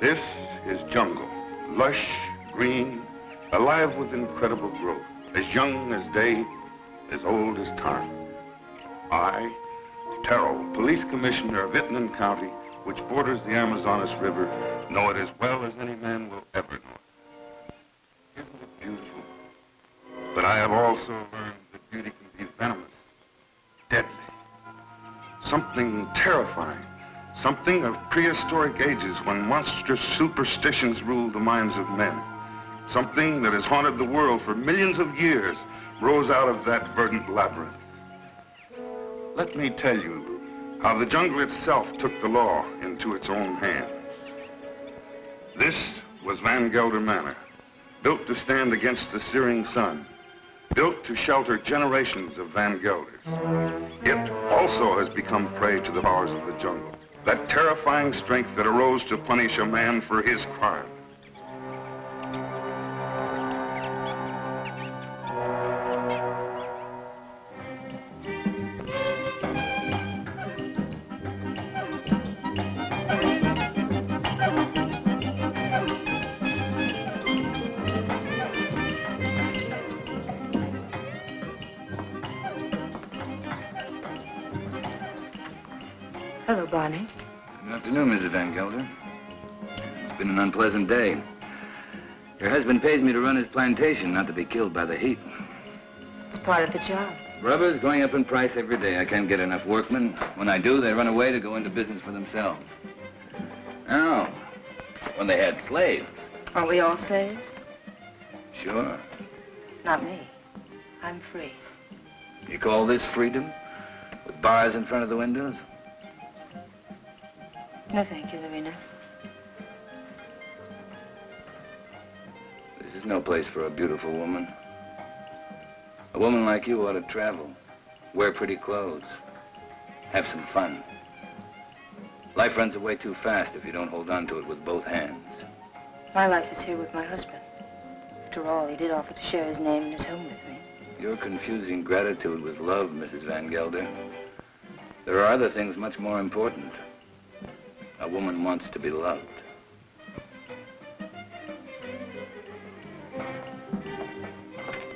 This is jungle, lush, green, alive with incredible growth, as young as day, as old as time. I, Terrell, police commissioner of Itnan County, which borders the Amazonas River, know it as well as any man will ever know it. Isn't it beautiful? But I have also learned that beauty can be venomous, deadly, something terrifying. Something of prehistoric ages when monstrous superstitions ruled the minds of men. Something that has haunted the world for millions of years rose out of that verdant labyrinth. Let me tell you how the jungle itself took the law into its own hands. This was Van Gelder Manor, built to stand against the searing sun, built to shelter generations of Van Gelders. It also has become prey to the powers of the jungle. That terrifying strength that arose to punish a man for his crime. Hello, Barney. Good afternoon, Mrs. Van Gelder. It's been an unpleasant day. Your husband pays me to run his plantation, not to be killed by the heat. It's part of the job. Rubber's going up in price every day. I can't get enough workmen. When I do, they run away to go into business for themselves. Oh, when they had slaves. Aren't we all slaves? Sure. Not me. I'm free. You call this freedom? With bars in front of the windows? No, thank you, Lorena. This is no place for a beautiful woman. A woman like you ought to travel, wear pretty clothes, have some fun. Life runs away too fast if you don't hold on to it with both hands. My life is here with my husband. After all, he did offer to share his name and his home with me. You're confusing gratitude with love, Mrs. Van Gelder. There are other things much more important. A woman wants to be loved.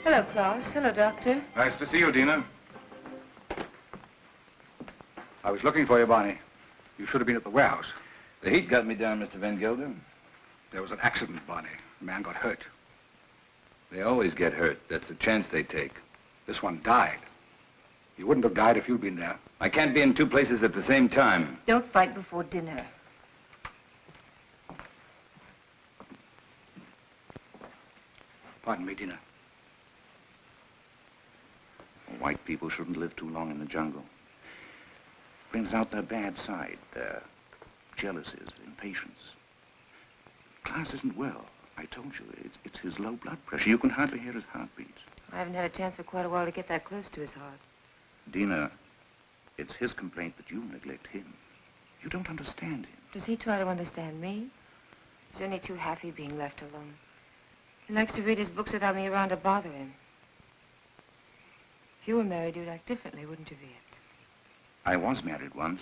Hello, Klaus. Hello, Doctor. Nice to see you, Dina. I was looking for you, Barney. You should have been at the warehouse. The heat got me down, Mr. Van Gelder. There was an accident, Barney. A man got hurt. They always get hurt. That's the chance they take. This one died. He wouldn't have died if you'd been there. I can't be in two places at the same time. Don't fight before dinner. Pardon me, Dina. White people shouldn't live too long in the jungle. Brings out their bad side, their jealousies, impatience. Klaus isn't well. I told you, it's his low blood pressure. You can hardly hear his heartbeats. I haven't had a chance for quite a while to get that close to his heart. Dina, it's his complaint that you neglect him. You don't understand him. Does he try to understand me? He's only too happy being left alone. He likes to read his books without me around to bother him. If you were married, you'd act differently, wouldn't you, Viet? I was married once.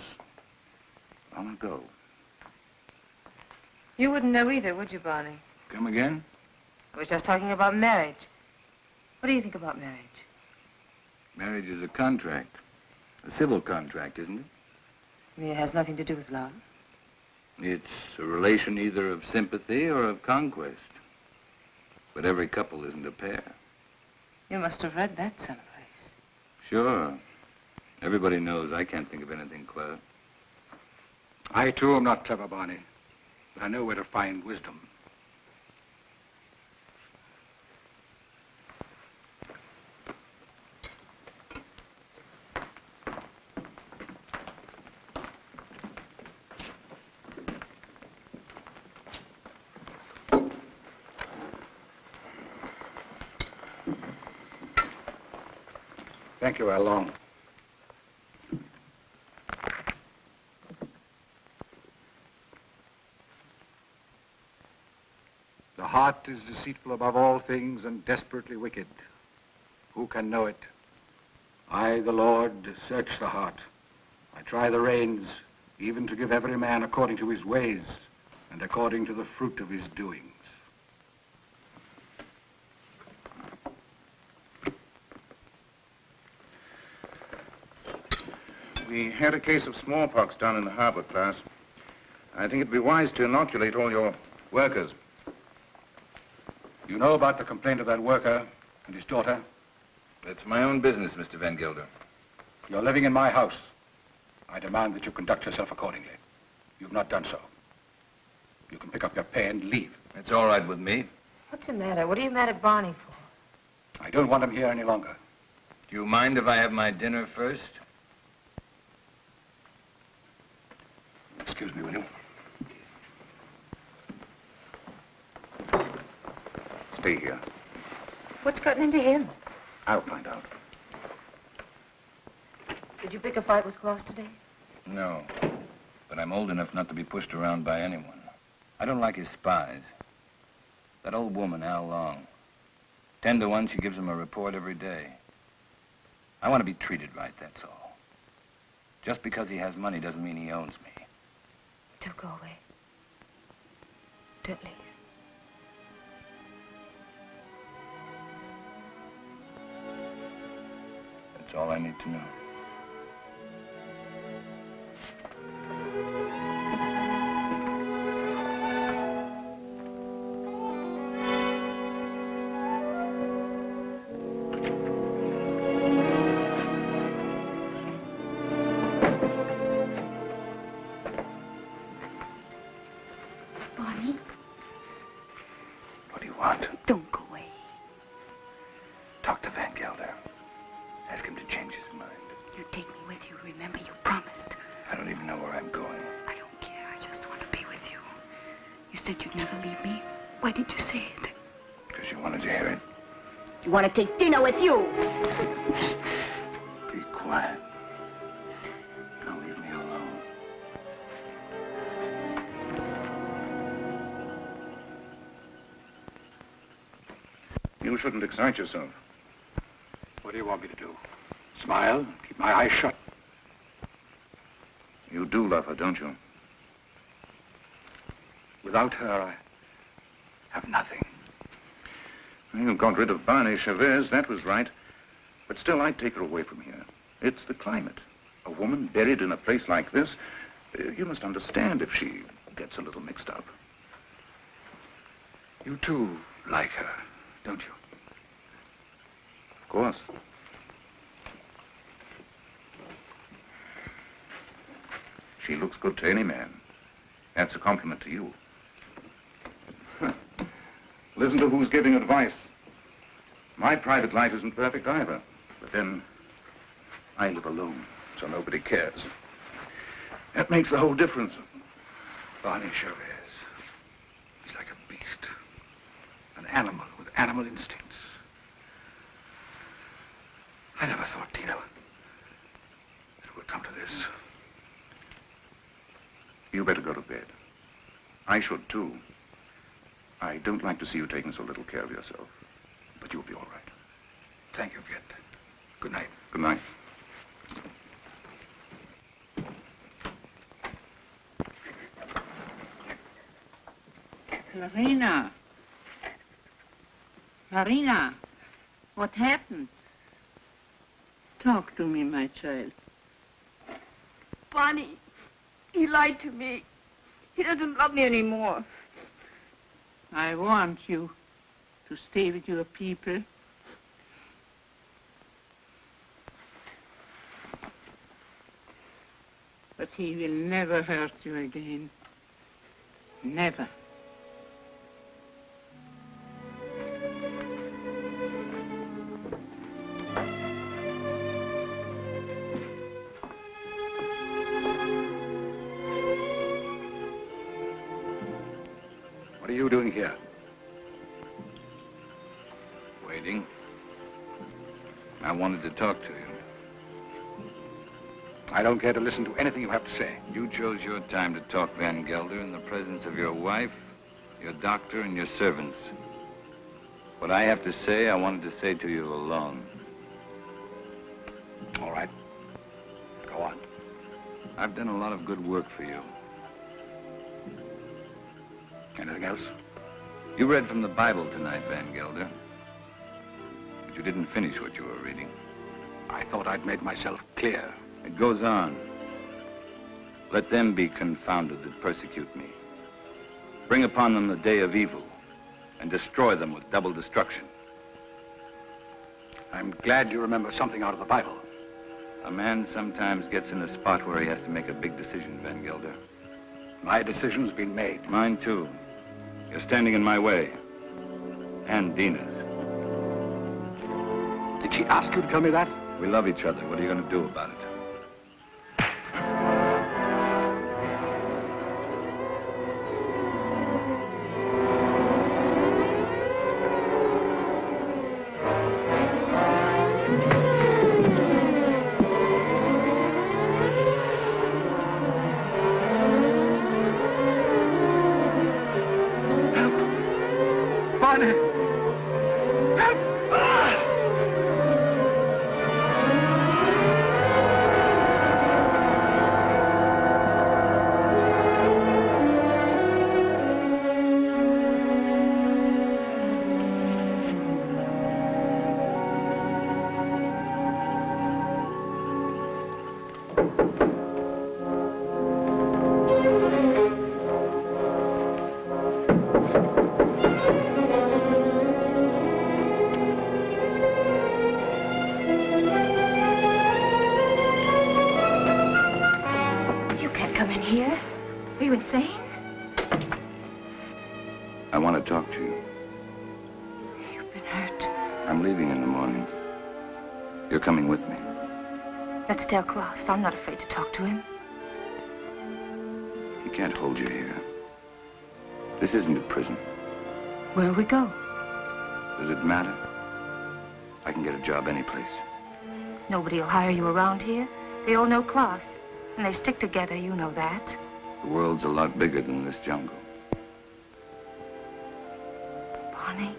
Long ago. You wouldn't know either, would you, Barney? Come again? I was just talking about marriage. What do you think about marriage? Marriage is a contract. A civil contract, isn't it? You mean it has nothing to do with love? It's a relation either of sympathy or of conquest. But every couple isn't a pair. You must have read that someplace. Sure. Everybody knows I can't think of anything clever. I, too, am not clever, Barney. But I know where to find wisdom. Thank you, Al. The heart is deceitful above all things and desperately wicked. Who can know it? I, the Lord, search the heart. I try the reins, even to give every man according to his ways and according to the fruit of his doings. We had a case of smallpox down in the harbor, class. I think it'd be wise to inoculate all your workers. You know about the complaint of that worker and his daughter? It's my own business, Mr. Van Gelder. You're living in my house. I demand that you conduct yourself accordingly. You've not done so. You can pick up your pay and leave. It's all right with me. What's the matter? What are you mad at Barney for? I don't want him here any longer. Do you mind if I have my dinner first? Excuse me, will you? Stay here. What's gotten into him? I'll find out. Did you pick a fight with Claus today? No. But I'm old enough not to be pushed around by anyone. I don't like his spies. That old woman, Al Long. 10 to 1, she gives him a report every day. I want to be treated right, that's all. Just because he has money doesn't mean he owns me. Don't go away. Don't leave. That's all I need to know. Barney, What do you want? don't go away. Talk to Van Gelder. Ask him to change his mind. You take me with you. Remember, you promised. I don't even know where I'm going. I don't care. I just want to be with you. You said you'd never leave me. Why did you say it? Because you wanted to hear it. You want to take dinner with you. Be quiet. Now leave me alone. You shouldn't excite yourself. What do you want me to do? Smile? Keep my eyes shut? You do love her, don't you? Without her, I have nothing. You got rid of Barney Chavez, that was right. But still, I'd take her away from here. It's the climate. A woman buried in a place like this, you must understand if she gets a little mixed up. You too like her, don't you? Of course. She looks good to any man. That's a compliment to you. Listen to who's giving advice. My private life isn't perfect either. But then, I live alone, so nobody cares. That makes the whole difference. Barney Chavez. He's like a beast. An animal with animal instincts. I never thought, Tina, it would come to this. You better go to bed. I should, too. I don't like to see you taking so little care of yourself. But you'll be all right. Thank you, Kit. Good night. Good night. Marina. Marina, what happened? Talk to me, my child. Barney, he lied to me. He doesn't love me anymore. I want you to stay with your people. But he will never hurt you again. Never. What are you doing here? Waiting. I wanted to talk to you. I don't care to listen to anything you have to say. You chose your time to talk, Van Gelder, in the presence of your wife, your doctor, and your servants. What I have to say, I wanted to say to you alone. All right. Go on. I've done a lot of good work for you. Anything else? You read from the Bible tonight, Van Gelder. But you didn't finish what you were reading. I thought I'd made myself clear. It goes on. Let them be confounded that persecute me. Bring upon them the day of evil, and destroy them with double destruction. I'm glad you remember something out of the Bible. A man sometimes gets in a spot where he has to make a big decision, Van Gelder. My decision's been made. Mine, too. You're standing in my way. And Dina's. Did she ask you to tell me that? We love each other. What are you going to do about it? I want to talk to you. You've been hurt. I'm leaving in the morning. You're coming with me. Let's tell Klaus. I'm not afraid to talk to him. He can't hold you here. This isn't a prison. Where'll we go? Does it matter? I can get a job anyplace. Nobody will hire you around here. They all know Klaus. And they stick together, you know that. The world's a lot bigger than this jungle. Barney,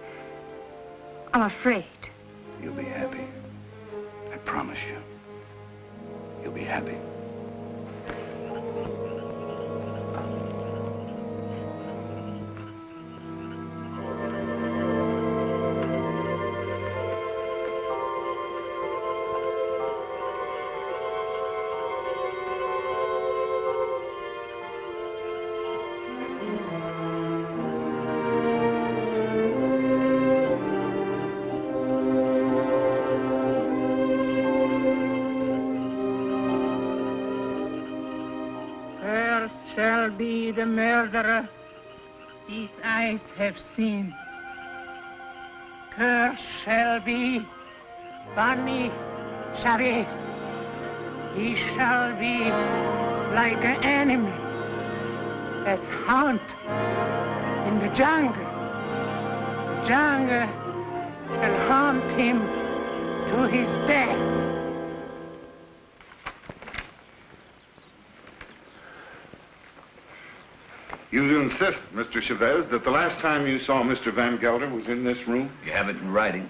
I'm afraid. You'll be happy. I promise you. You'll be happy. Be the murderer these eyes have seen. Cursed shall be Barney Chavez. He shall be like an enemy that hunt in the jungle. The jungle shall hunt him to his death. You insist, Mr. Chavez, that the last time you saw Mr. Van Gelder was in this room? You have it in writing.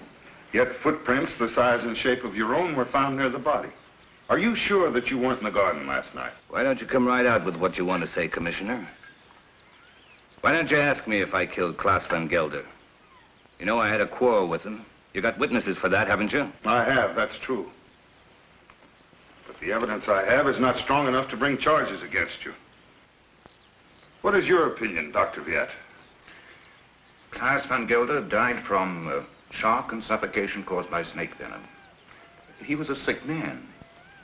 Yet footprints the size and shape of your own were found near the body. Are you sure that you weren't in the garden last night? Why don't you come right out with what you want to say, Commissioner? Why don't you ask me if I killed Klaus Van Gelder? You know I had a quarrel with him. You got witnesses for that, haven't you? I have, that's true. But the evidence I have is not strong enough to bring charges against you. What is your opinion, Dr. Viet? Klaus Van Gelder died from shock and suffocation caused by snake venom. He was a sick man.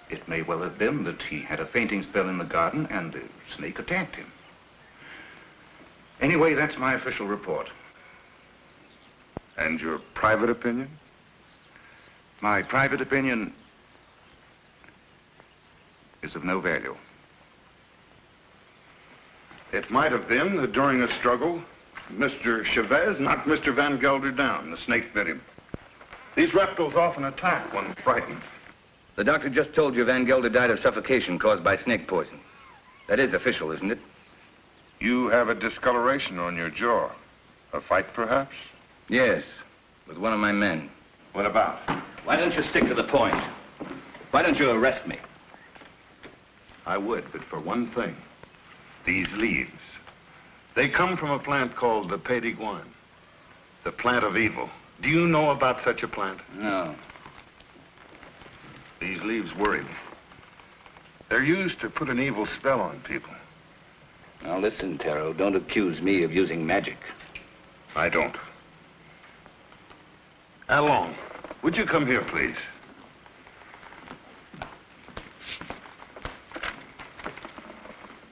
It may well have been that he had a fainting spell in the garden and the snake attacked him. Anyway, that's my official report. And your private opinion? My private opinion is of no value. It might have been that during a struggle, Mr. Chavez knocked Mr. Van Gelder down. The snake bit him. These reptiles often attack when frightened. The doctor just told you Van Gelder died of suffocation caused by snake poison. That is official, isn't it? You have a discoloration on your jaw. A fight, perhaps? Yes, with one of my men. What about? Why don't you stick to the point? Why don't you arrest me? I would, but for one thing. These leaves. They come from a plant called the Pied d'Iguane, the plant of evil. Do you know about such a plant? No. These leaves worry me. They're used to put an evil spell on people. Now listen, Taro, don't accuse me of using magic. I don't. Along, would you come here, please?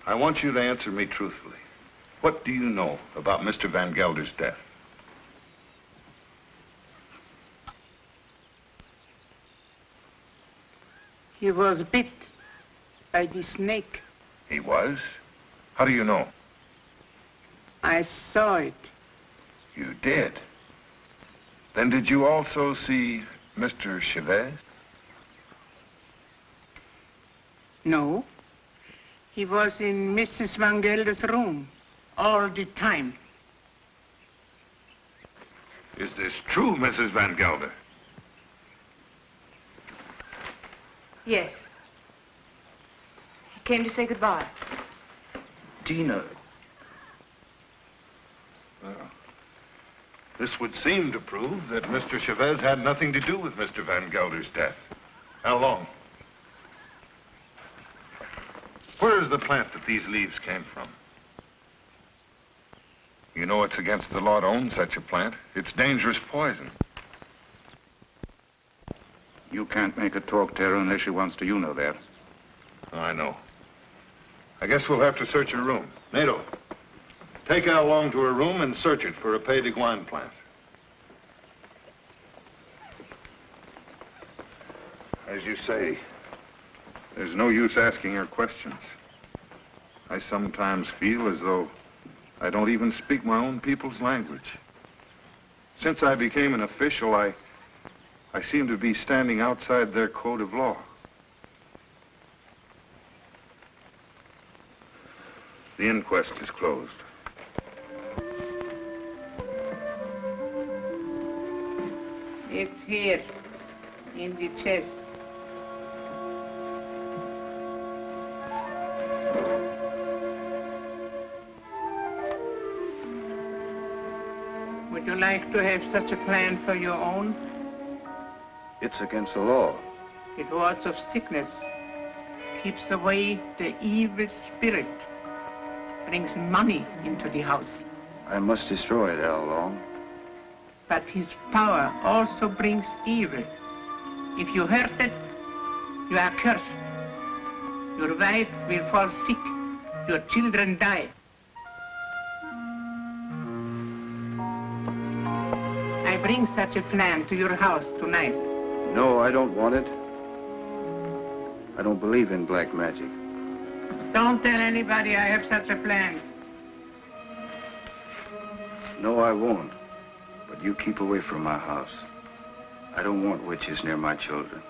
I want you to answer me truthfully. What do you know about Mr. Van Gelder's death? He was bit by the snake. He was? How do you know? I saw it. You did? Then did you also see Mr. Chavez? No. He was in Mrs. Van Gelder's room all the time. Is this true, Mrs. Van Gelder? Yes. He came to say goodbye. Dina. Well, this would seem to prove that Mr. Chavez had nothing to do with Mr. Van Gelder's death. How long? Where is the plant that these leaves came from? You know it's against the law to own such a plant. It's dangerous poison. You can't make her talk, Taro, unless she wants to. You know that. I know. I guess we'll have to search her room. Nato, take Al Long to her room and search it for a Pied d'Iguane plant. As you say, there's no use asking her questions. I sometimes feel as though I don't even speak my own people's language. Since I became an official, I seem to be standing outside their code of law. The inquest is closed. It's here, in the chest. Would you like to have such a plan for your own? It's against the law. It wards off sickness, keeps away the evil spirit, brings money into the house. I must destroy it, Al Long. But his power also brings evil. If you hurt it, you are cursed. Your wife will fall sick. Your children die. I bring such a plan to your house tonight. No, I don't want it. I don't believe in black magic. Don't tell anybody I have such a plan. No, I won't. But you keep away from my house. I don't want witches near my children.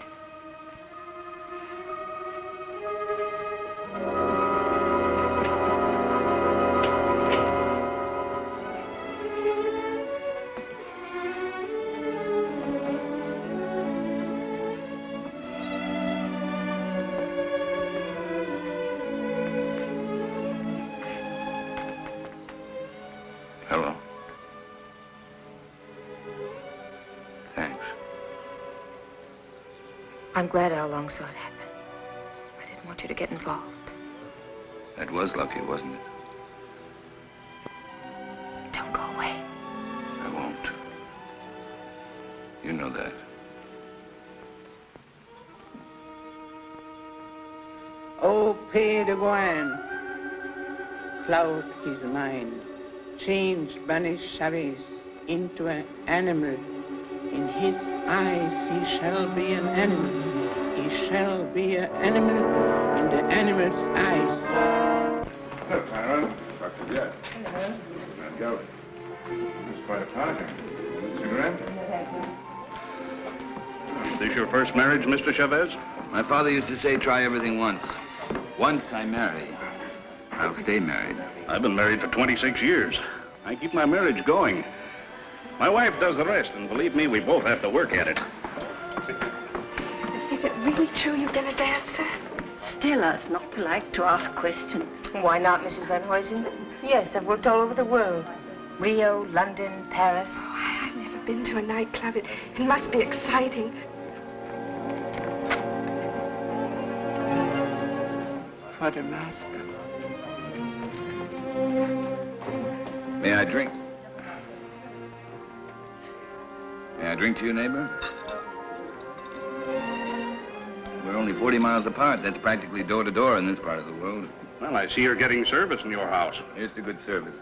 Hello. Thanks. I'm glad Al Long saw it happen. I didn't want you to get involved. That was lucky, wasn't it? Don't go away. I won't. You know that. Oh, Pied d'Iguane, cloud his mind, change banish Chavez into an animal. In his eyes he shall be an animal. He shall be an animal in the animal's eyes. Hello, Tara. Dr. Jett. Hello. Van Gelder. It's quite a party. Cigarette? Is this your first marriage, Mr. Chavez? My father used to say, try everything once. Once I marry, I'll stay married. I've been married for 26 years. I keep my marriage going. My wife does the rest, and believe me, we both have to work at it. Is it really true you've been a dancer? Stella is not polite to ask questions. Why not, Mrs. Van Huysen? Yes, I've worked all over the world. Rio, London, Paris. Oh, I've never been to a nightclub. It must be exciting. For the master. May I drink? May I drink to you, neighbor? We're only 40 miles apart. That's practically door to door in this part of the world. Well, I see you're getting service in your house. Here's to good service.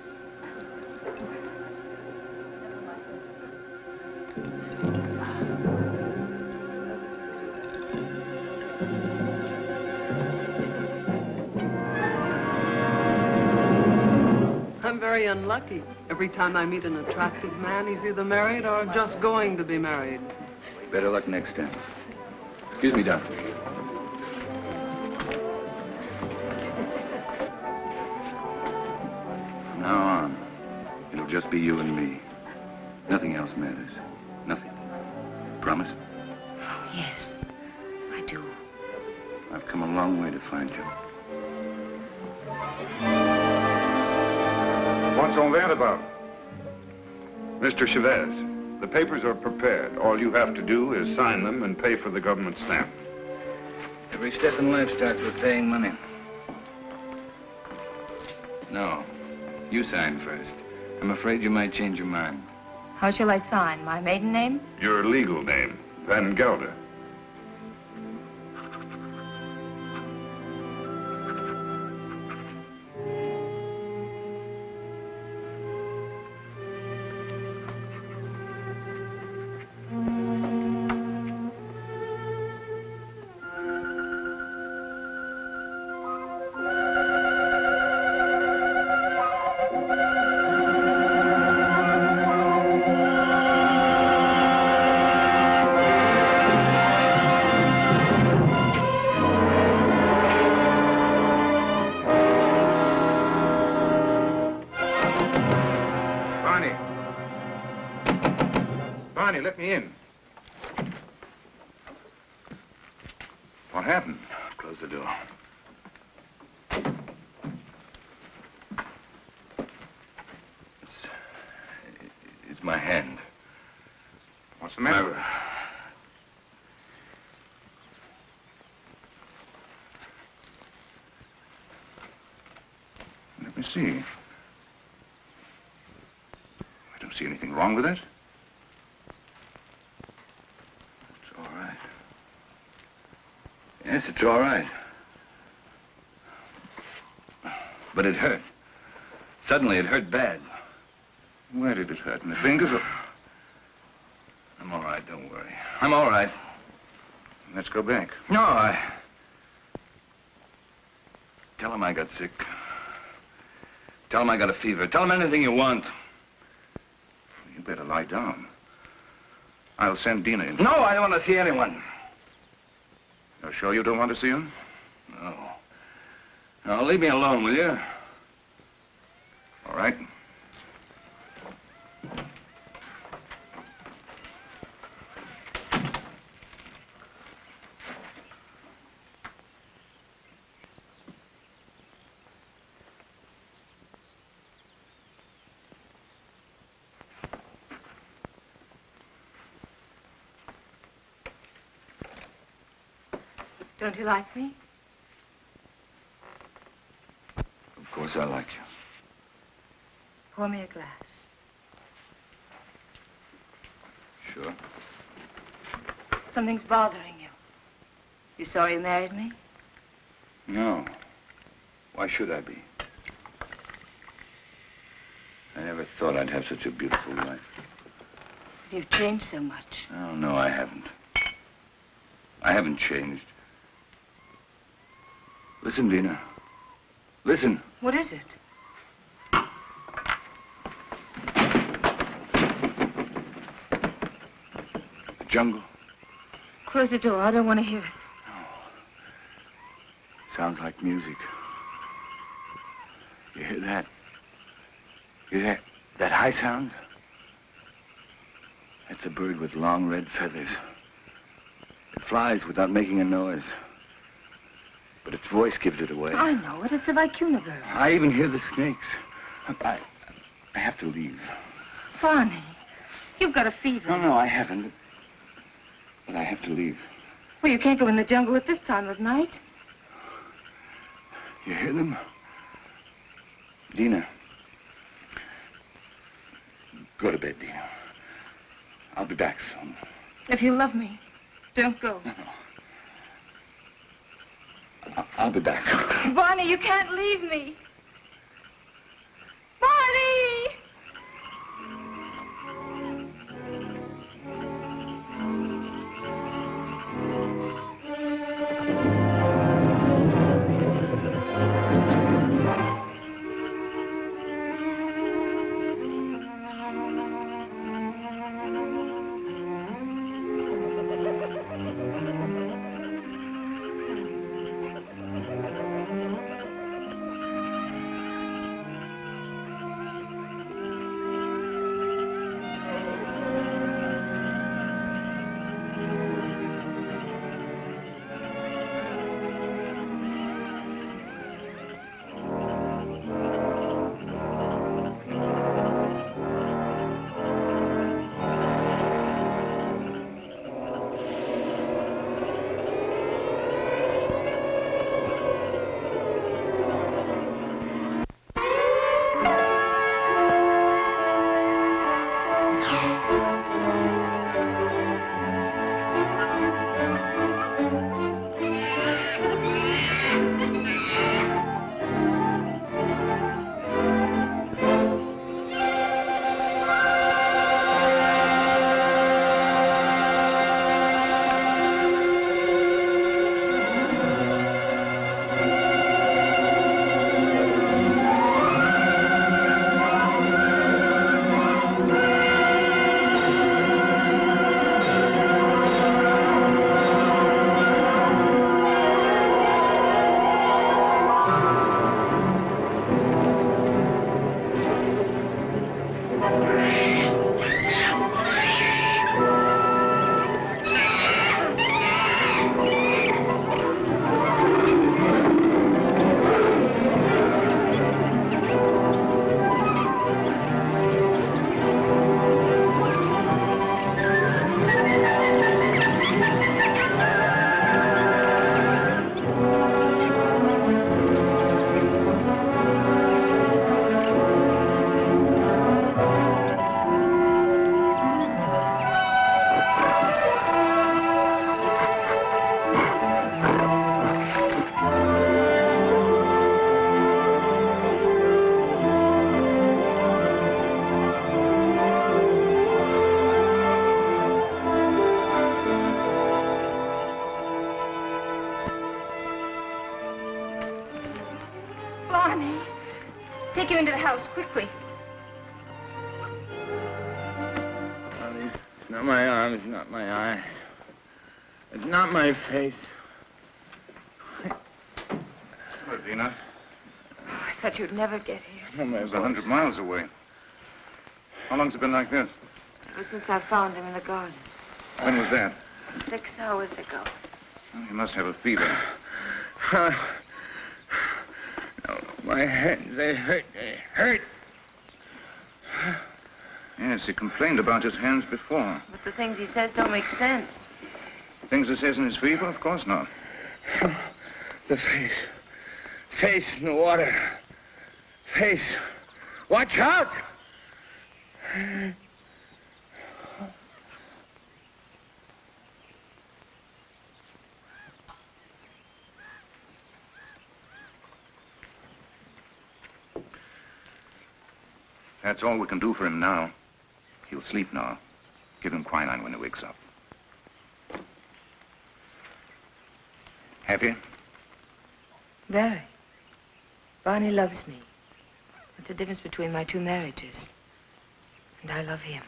I'm very unlucky. Every time I meet an attractive man, he's either married or just going to be married. Better luck next time. Excuse me, doctor. From now on, it'll just be you and me. Nothing else matters. Nothing. Promise? Oh, yes, I do. I've come a long way to find you. What's all that about? Mr. Chavez, the papers are prepared. All you have to do is sign them and pay for the government stamp. Every step in life starts with paying money. No, you sign first. I'm afraid you might change your mind. How shall I sign? My maiden name? Your legal name, Van Gelder. Barney, let me in. What happened? Close the door. It's my hand. What's the matter? Let me see. I don't see anything wrong with it. It's all right. Yes, it's all right. But it hurt. Suddenly, it hurt bad. Where did it hurt? In the fingers or... I'm all right, don't worry. I'm all right. Let's go back. No, Tell him I got sick. Tell him I got a fever. Tell him anything you want. You better lie down. I'll send Dina in. No, I don't want to see anyone. You're sure you don't want to see him? No. No, leave me alone, will you? All right. Don't you like me? Of course I like you. Pour me a glass. Sure. Something's bothering you. You sorry you married me? No. Why should I be? I never thought I'd have such a beautiful life. But you've changed so much. Oh, no, I haven't. I haven't changed. Listen, Dina. Listen. What is it? The jungle. Close the door. I don't want to hear it. Sounds like music. You hear that? You hear that high sound? That's a bird with long red feathers. It flies without making a noise. But its voice gives it away. I know it. It's the vicuna bird. I even hear the snakes. I have to leave. Barney, you've got a fever. No, I haven't. But I have to leave. Well, you can't go in the jungle at this time of night. You hear them? Dina. Go to bed, Dina. I'll be back soon. If you love me, don't go. No. I'll be back. Barney, you can't leave me. Barney! Barney, take him into the house, quickly. It's not my arm, it's not my eye. It's not my face. Hello, Dina. I thought you'd never get here. Oh, my It was 100 miles away. How long's it been like this? Ever since I found him in the garden. When was that? 6 hours ago. Well, you must have a fever. No, my hands, they hurt. They hurt. Yes, he complained about his hands before. But the things he says don't make sense. Things he says in his fever? Of course not. The face. Face in the water. Face. Watch out! That's all we can do for him now. He'll sleep now. Give him quinine when he wakes up. Happy? Very. Barney loves me. That's the difference between my 2 marriages. And I love him.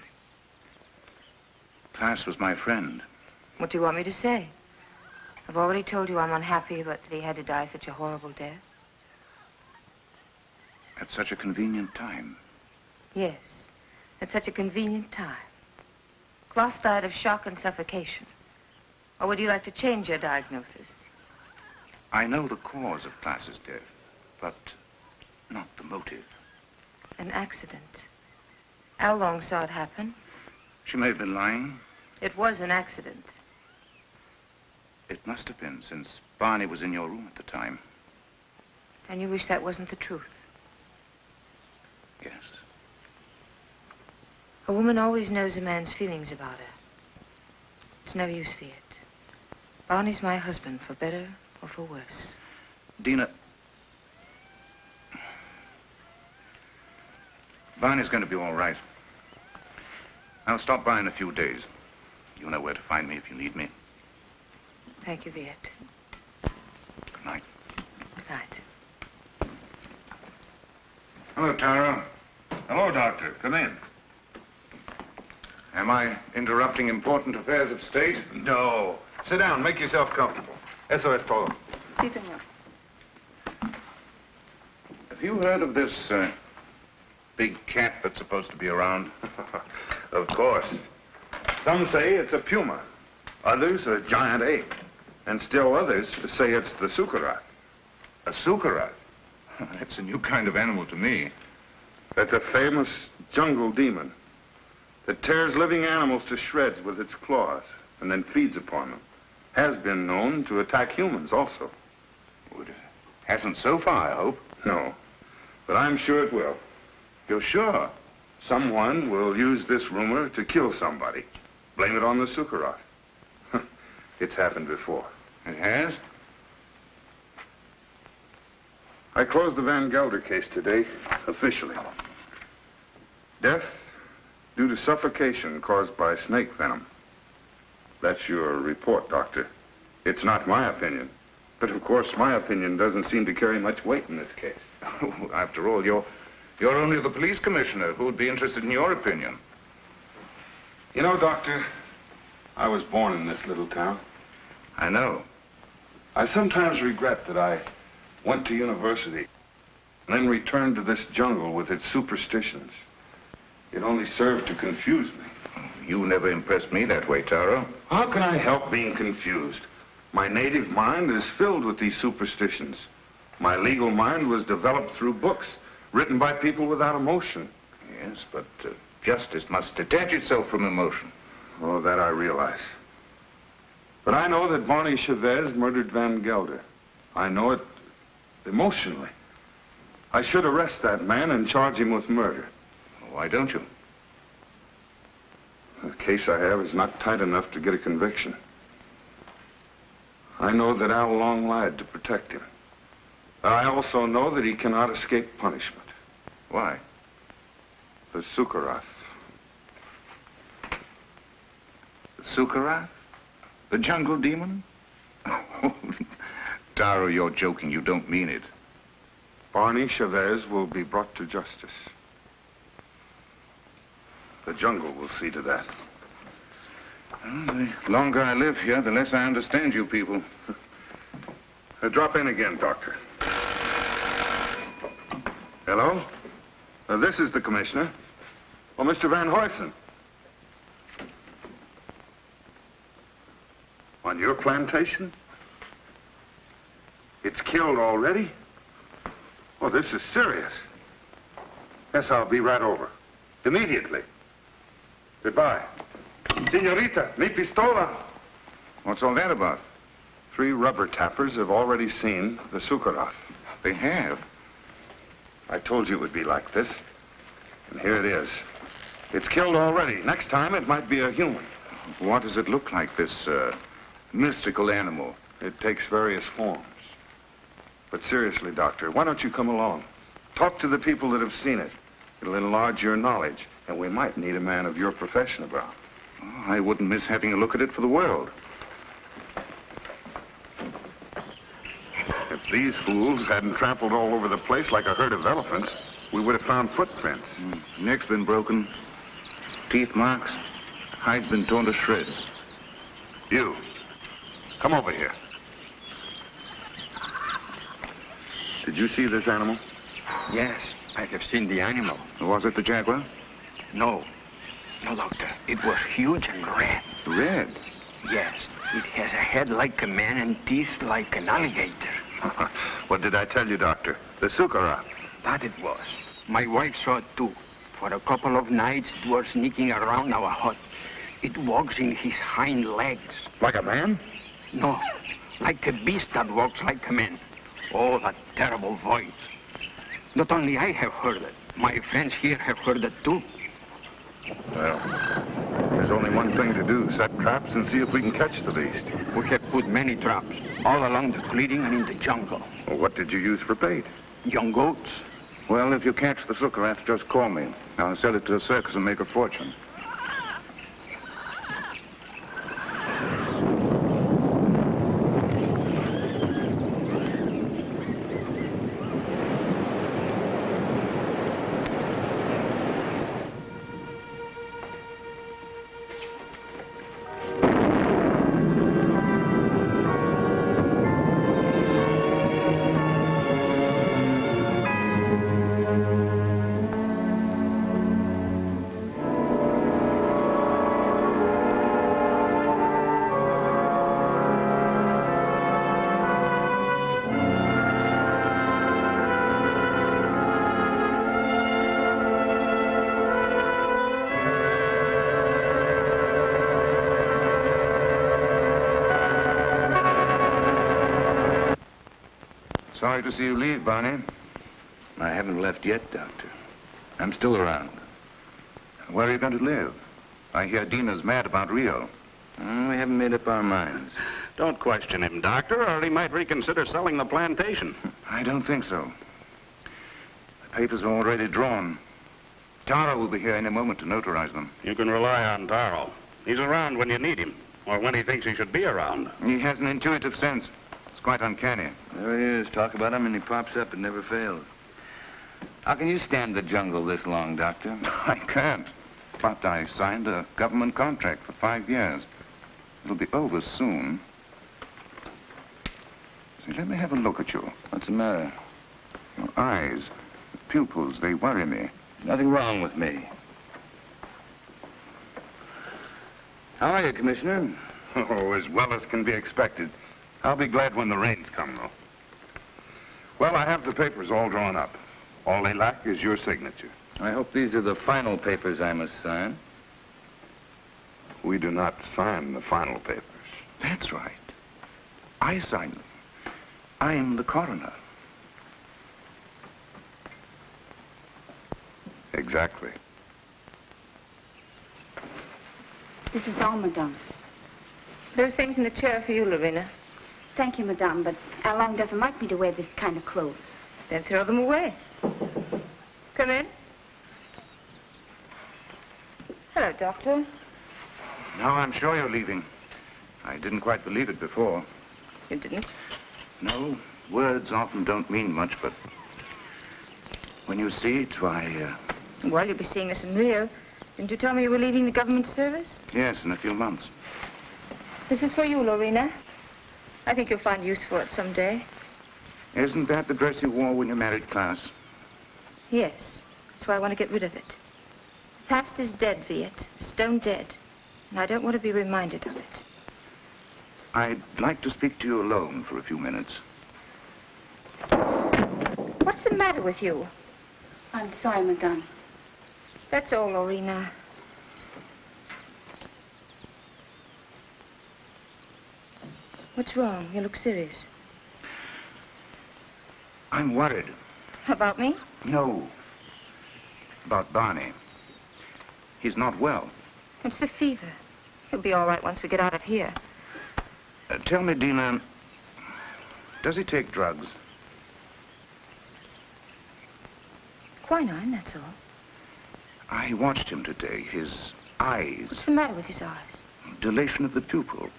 Klaas was my friend. What do you want me to say? I've already told you I'm unhappy, but that he had to die such a horrible death. At such a convenient time. Yes, at such a convenient time. Klaas died of shock and suffocation. Or would you like to change your diagnosis? I know the cause of Klaas's death, but not the motive. An accident. Al Long saw it happen. She may have been lying. It was an accident. It must have been, since Barney was in your room at the time. And you wish that wasn't the truth? Yes. A woman always knows a man's feelings about her. It's no use, Viet. Barney's my husband, for better or for worse. Dina, Barney's going to be all right. I'll stop by in a few days. You know where to find me if you need me. Thank you, Viet. Good night. Good night. Hello, Tara. Hello, Doctor. Come in. Am I interrupting important affairs of state? No. Sit down. Make yourself comfortable. Eso es todo. Sí, señor. Have you heard of this big cat that's supposed to be around? Of course. Some say it's a puma. Others a giant ape. And still others say it's the Sukarath. A Sukarath? That's a new kind of animal to me. That's a famous jungle demon that tears living animals to shreds with its claws and then feeds upon them. Has been known to attack humans also. Well, it hasn't so far, I hope. No, but I'm sure it will. You're sure? Someone will use this rumor to kill somebody. Blame it on the Sukarath. It's happened before. It has? I closed the Van Gelder case today, officially. Death due to suffocation caused by snake venom. That's your report, Doctor. It's not my opinion. But of course, my opinion doesn't seem to carry much weight in this case. After all, you're only the police commissioner. Who would be interested in your opinion? You know, Doctor, I was born in this little town. I know. I sometimes regret that I went to university and then returned to this jungle with its superstitions. It only served to confuse me. You never impressed me that way, Taro. How can I help being confused? My native mind is filled with these superstitions. My legal mind was developed through books written by people without emotion. Yes, but justice must detach itself from emotion. Oh, that I realize. But I know that Barney Chavez murdered Van Gelder. I know it emotionally. I should arrest that man and charge him with murder. Why don't you? The case I have is not tight enough to get a conviction. I know that Al Long lied to protect him. I also know that he cannot escape punishment. Why? The Sukarath. The Sukarath? The jungle demon? Taro, you're joking. You don't mean it. Barney Chavez will be brought to justice. The jungle will see to that. Well, the longer I live here, the less I understand you people. Drop in again, Doctor. Hello? This is the commissioner. Oh, Mr. Van Huysen. On your plantation? It's killed already? Oh, this is serious. Yes, I'll be right over. Immediately. Goodbye. Senorita, mi pistola. What's all that about? 3 rubber tappers have already seen the Sukarath. They have? I told you it would be like this. And here it is. It's killed already. Next time, it might be a human. What does it look like, this mystical animal? It takes various forms. But seriously, Doctor, why don't you come along? Talk to the people that have seen it. It'll enlarge your knowledge, and we might need a man of your profession about. Oh, I wouldn't miss having a look at it for the world. If these fools hadn't trampled all over the place like a herd of elephants, we would have found footprints. Neck's been broken, teeth marks, hide's been torn to shreds. You, come over here. Did you see this animal? Yes, I have seen the animal. Was it the jaguar? No. No, Doctor. It was huge and red. Red? Yes. It has a head like a man and teeth like an alligator. What did I tell you, Doctor? The Sukara. That it was. My wife saw it too. For a couple of nights, it was sneaking around our hut. It walks in his hind legs. Like a man? No, like a beast that walks like a man. Oh, that terrible voice. Not only I have heard it, my friends here have heard it too. Well, there's only one thing to do. Set traps and see if we can catch the beast. We have put many traps, all along the clearing and in the jungle. Well, what did you use for bait? Young goats. Well, if you catch the Sukarat, just call me. I'll sell it to a circus and make a fortune. Sorry to see you leave, Barney. I haven't left yet, Doctor. I'm still around. Where are you going to live? I hear Dina's mad about Rio. We haven't made up our minds. Don't question him, Doctor, or he might reconsider selling the plantation. I don't think so. The papers are already drawn. Tara will be here any moment to notarize them. You can rely on Taro. He's around when you need him, or when he thinks he should be around. He has an intuitive sense. It's quite uncanny. There he is. Talk about him and he pops up. It never fails. How can you stand the jungle this long, Doctor? I can't. But I signed a government contract for 5 years. It'll be over soon. See, let me have a look at you. What's the matter? Your eyes, the pupils, they worry me. Nothing wrong with me. How are you, Commissioner? Oh, as well as can be expected. I'll be glad when the rains come, though. Well, I have the papers all drawn up. All they lack is your signature. I hope these are the final papers I must sign. We do not sign the final papers. That's right. I sign them. I'm the coroner. Exactly. This is all, madame. Those things in the chair are for you, Lorena. Thank you, madame, but Alain doesn't like me to wear this kind of clothes. Then throw them away. Come in. Hello, Doctor. Now I'm sure you're leaving. I didn't quite believe it before. You didn't? No, words often don't mean much, but when you see it, why, Well, you'll be seeing us in Rio. Didn't you tell me you were leaving the government service? yes, in a few months. This is for you, Lorena. I think you'll find use for it someday. Isn't that the dress you wore when you married Klaus? Yes. That's why I want to get rid of it. The past is dead, Viet. Stone dead. And I don't want to be reminded of it. I'd like to speak to you alone for a few minutes. What's the matter with you? I'm sorry, madame. That's all, Lorena. What's wrong? You look serious. I'm worried. About me? No. About Barney. He's not well. It's the fever. He'll be all right once we get out of here. Tell me, Dina, does he take drugs? Quinine, that's all. I watched him today. His eyes. What's the matter with his eyes? Dilation of the pupil.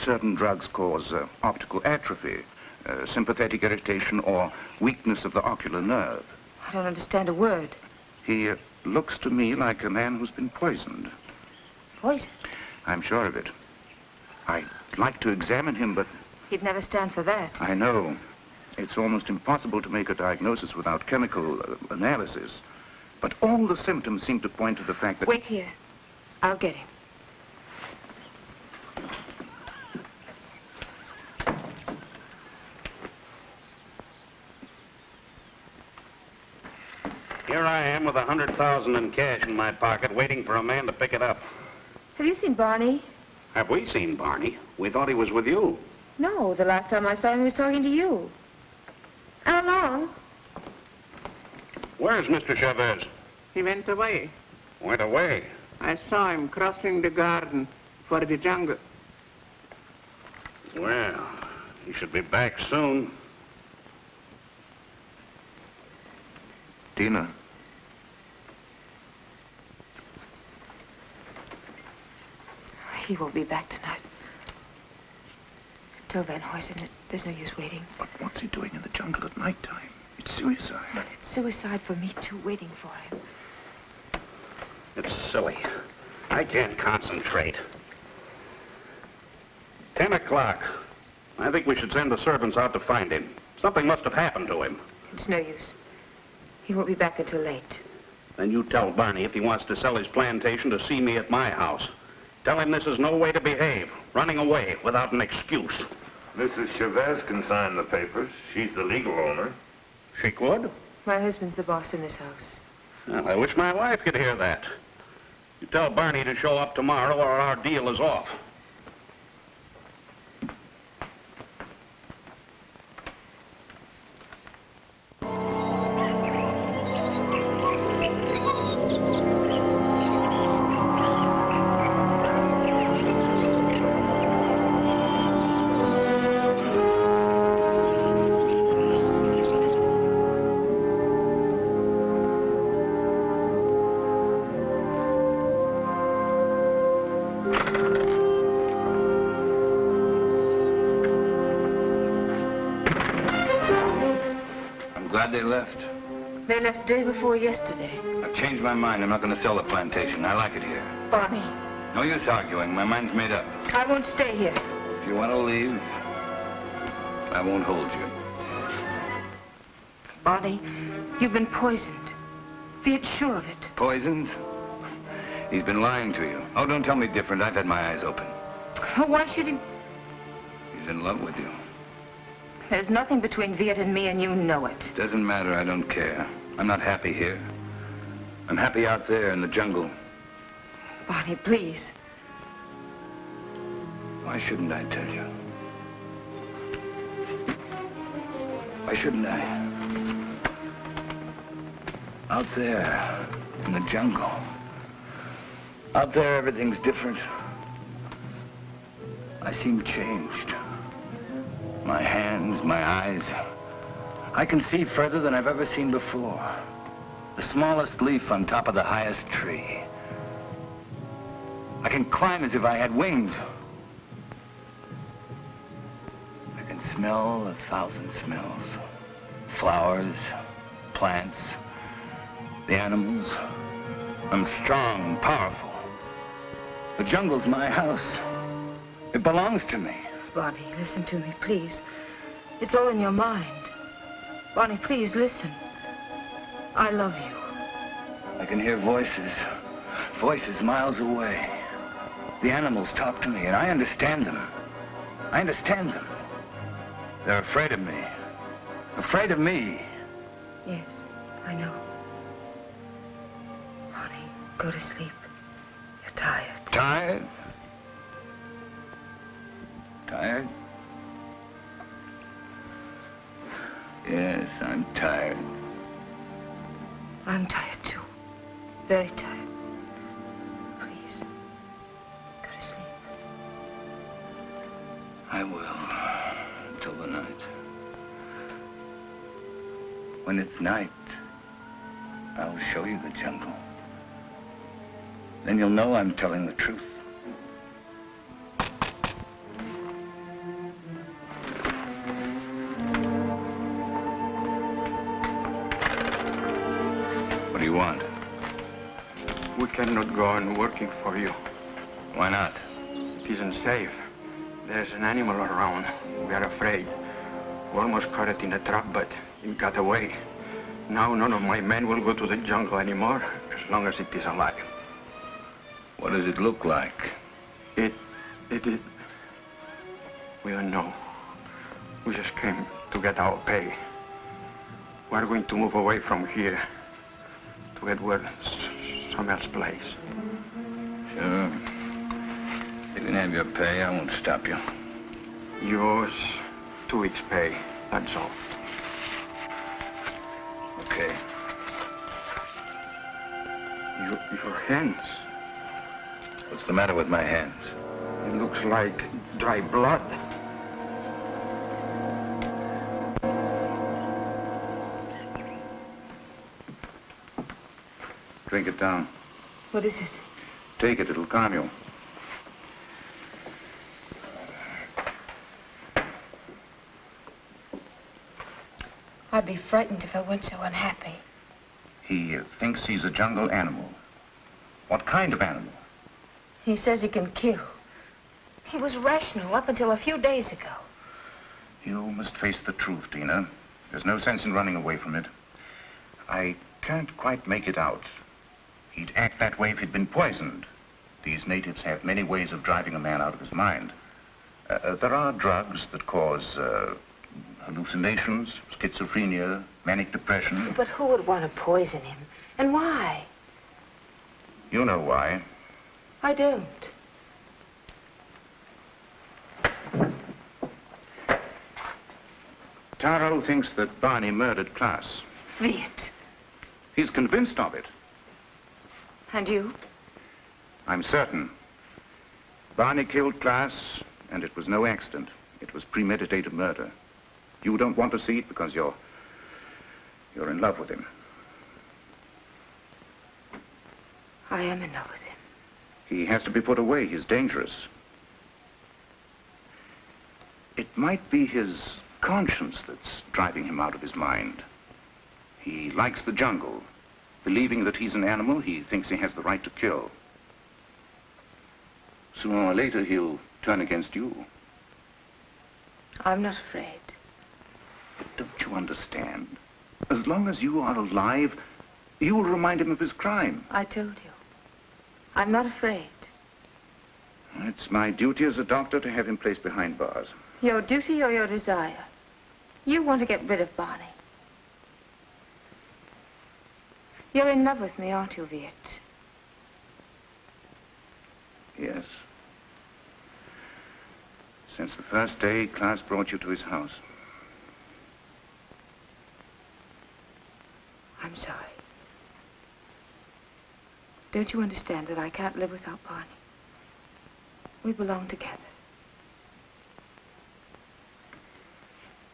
Certain drugs cause optical atrophy, sympathetic irritation, or weakness of the ocular nerve. I don't understand a word. He looks to me like a man who's been poisoned. Poison? I'm sure of it. I'd like to examine him, but... He'd never stand for that. I know. It's almost impossible to make a diagnosis without chemical analysis. But all the symptoms seem to point to the fact that... Wait here. I'll get him. Here I am with $100,000 in cash in my pocket, waiting for a man to pick it up. Have you seen Barney? Have we seen Barney? We thought he was with you. No, the last time I saw him, he was talking to you. How long? Where's Mr. Chavez? He went away. Went away. I saw him crossing the garden for the jungle. Well, he should be back soon. Tina. He won't be back tonight. Tell Van Huysen there's no use waiting. But what's he doing in the jungle at night time? It's suicide. But it's suicide for me, too, waiting for him. It's silly. I can't concentrate. 10 o'clock. I think we should send the servants out to find him. Something must have happened to him. It's no use. He won't be back until late. Then you tell Barney if he wants to sell his plantation to see me at my house. Tell him this is no way to behave, running away without an excuse. Mrs. Chavez can sign the papers. She's the legal owner. She could? My husband's the boss in this house. Well, I wish my wife could hear that. You tell Barney to show up tomorrow or our deal is off. Glad they left. They left day before yesterday. I've changed my mind. I'm not going to sell the plantation. I like it here. Barney. No use arguing. My mind's made up. I won't stay here. If you want to leave, I won't hold you. Barney, you've been poisoned. Be sure of it. Poisoned? He's been lying to you. Oh, don't tell me different. I've had my eyes open. Why should he? He's in love with you. There's nothing between Viet and me, and you know it. Doesn't matter. I don't care. I'm not happy here. I'm happy out there in the jungle. Barney, please. Why shouldn't I tell you? Why shouldn't I? Out there in the jungle. Out there, everything's different. I seem changed. My hands, my eyes. I can see further than I've ever seen before. The smallest leaf on top of the highest tree. I can climb as if I had wings. I can smell 1,000 smells. Flowers, plants, the animals. I'm strong and powerful. The jungle's my house. It belongs to me. Barney, listen to me, please. It's all in your mind. Barney, please, listen. I love you. I can hear voices. Voices miles away. The animals talk to me, and I understand them. I understand them. They're afraid of me. Afraid of me. Yes, I know. Barney, go to sleep. You're tired. Tired? Tired? Yes, I'm tired. I'm tired, too. Very tired. Please, go to sleep. I will, until the night. When it's night, I'll show you the jungle. Then you'll know I'm telling the truth. What do you want? We cannot go on working for you. Why not? It isn't safe. There's an animal around. We are afraid. We almost caught it in a trap, but it got away. Now none of my men will go to the jungle anymore, as long as it is alive. What does it look like? It is... We don't know. We just came to get our pay. We're going to move away from here. to Edward Summers' place. Sure. You can have your pay. I won't stop you. Yours, 2 weeks' pay. That's all. Okay. Your hands. What's the matter with my hands? It looks like dry blood. Drink it down. What is it? Take it, it'll calm you. I'd be frightened if I weren't so unhappy. He thinks he's a jungle animal. What kind of animal? He says he can kill. He was rational up until a few days ago. You must face the truth, Dina. There's no sense in running away from it. I can't quite make it out. He'd act that way if he'd been poisoned. These natives have many ways of driving a man out of his mind. There are drugs that cause hallucinations, schizophrenia, manic depression. But who would want to poison him? And why? You know why. I don't. Taro thinks that Barney murdered Klaas. Viet. He's convinced of it. And you? I'm certain. Barney killed Klaas, and it was no accident. It was premeditated murder. You don't want to see it because you're in love with him. I am in love with him. He has to be put away. He's dangerous. It might be his conscience that's driving him out of his mind. He likes the jungle. Believing that he's an animal, he thinks he has the right to kill. Sooner or later, he'll turn against you. I'm not afraid. But don't you understand? As long as you are alive, you'll remind him of his crime. I told you. I'm not afraid. It's my duty as a doctor to have him placed behind bars. Your duty or your desire? You want to get rid of Barney. You're in love with me, aren't you, Viet? Yes. Since the first day Klaas brought you to his house. I'm sorry. Don't you understand that I can't live without Barney? We belong together.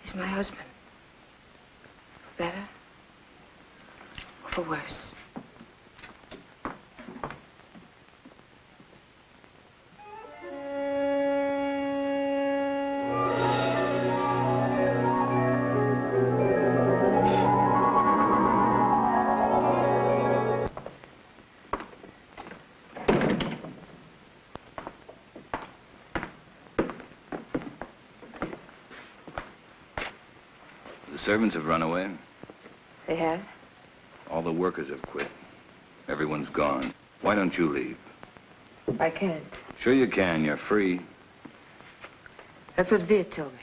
He's my husband. For better or for worse. The servants have run away. They have? All the workers have quit. Everyone's gone. Why don't you leave? I can't. Sure you can. You're free. That's what Viet told me.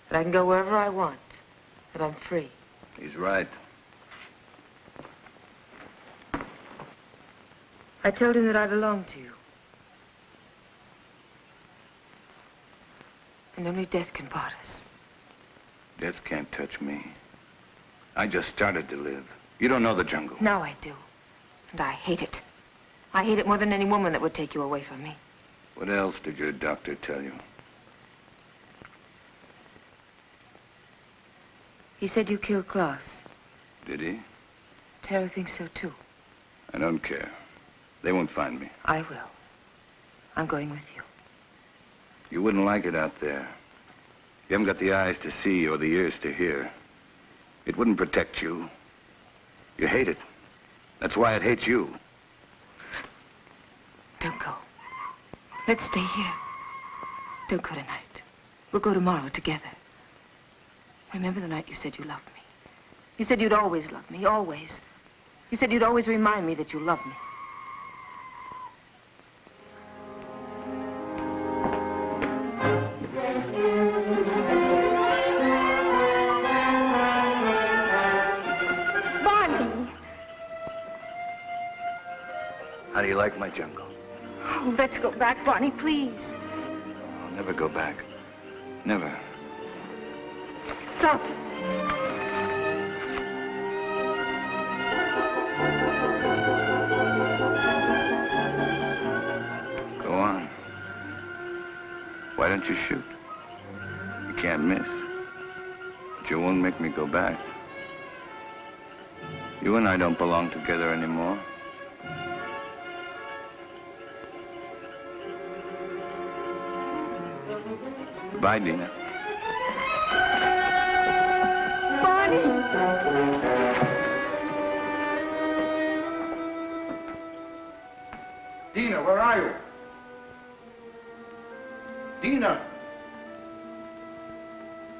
That I can go wherever I want. That I'm free. He's right. I told him that I belonged to you. And only death can part us. Death can't touch me. I just started to live. You don't know the jungle. Now I do. And I hate it. I hate it more than any woman that would take you away from me. What else did your doctor tell you? He said you killed Klaas. Did he? Tara thinks so, too. I don't care. They won't find me. I will. I'm going with you. You wouldn't like it out there. You haven't got the eyes to see or the ears to hear. It wouldn't protect you. You hate it. That's why it hates you. Don't go. Let's stay here. Don't go tonight. We'll go tomorrow together. Remember the night you said you loved me? You said you'd always love me, always. You said you'd always remind me that you loved me. How do you like my jungle? Oh, let's go back, Barney, please. I'll never go back. Never. Stop. Go on. Why don't you shoot? You can't miss. But you won't make me go back. You and I don't belong together anymore. Goodbye, Dina. Barney! Dina, where are you? Dina!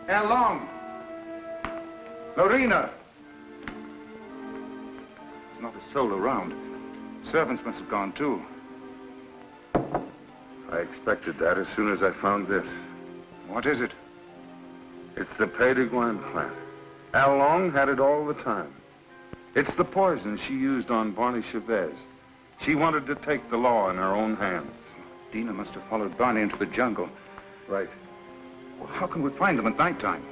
Al Long! Lorena! There's not a soul around. Servants must have gone too. I expected that as soon as I found this. What is it? It's the Pays de Gouin plant. Al Long had it all the time. It's the poison she used on Barney Chavez. She wanted to take the law in her own hands. Dina must have followed Barney into the jungle. Right. Well, how can we find them at nighttime?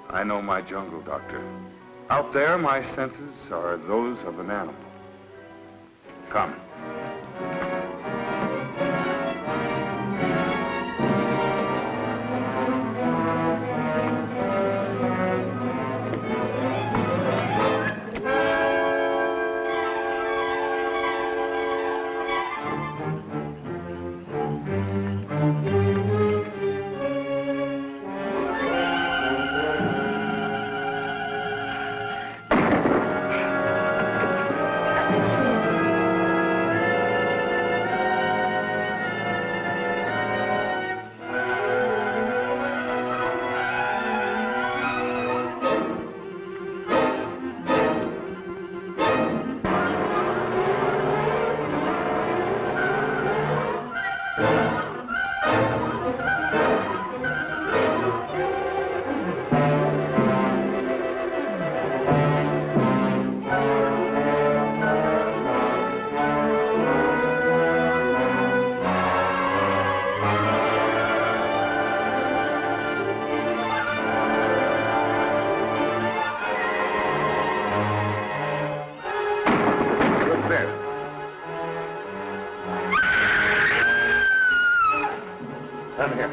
I know my jungle, Doctor. Out there, my senses are those of an animal. Come. Come here.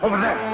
Over there.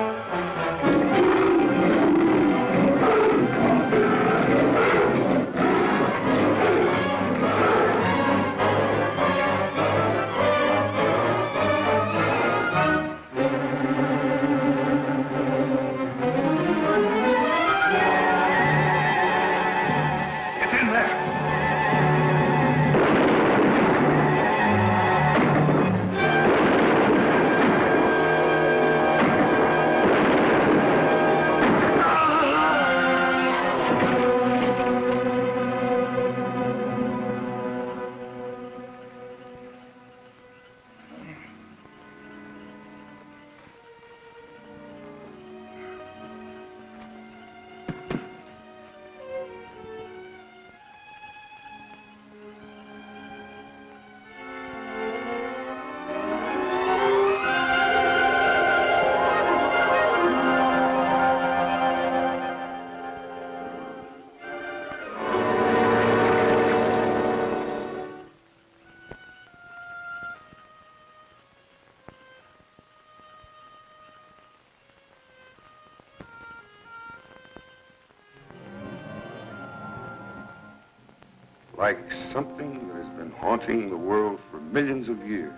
Like something that has been haunting the world for millions of years,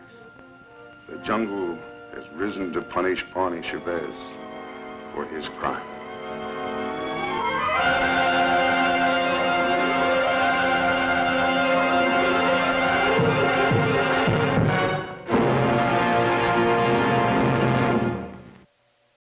the jungle has risen to punish Barney Chavez for his crime.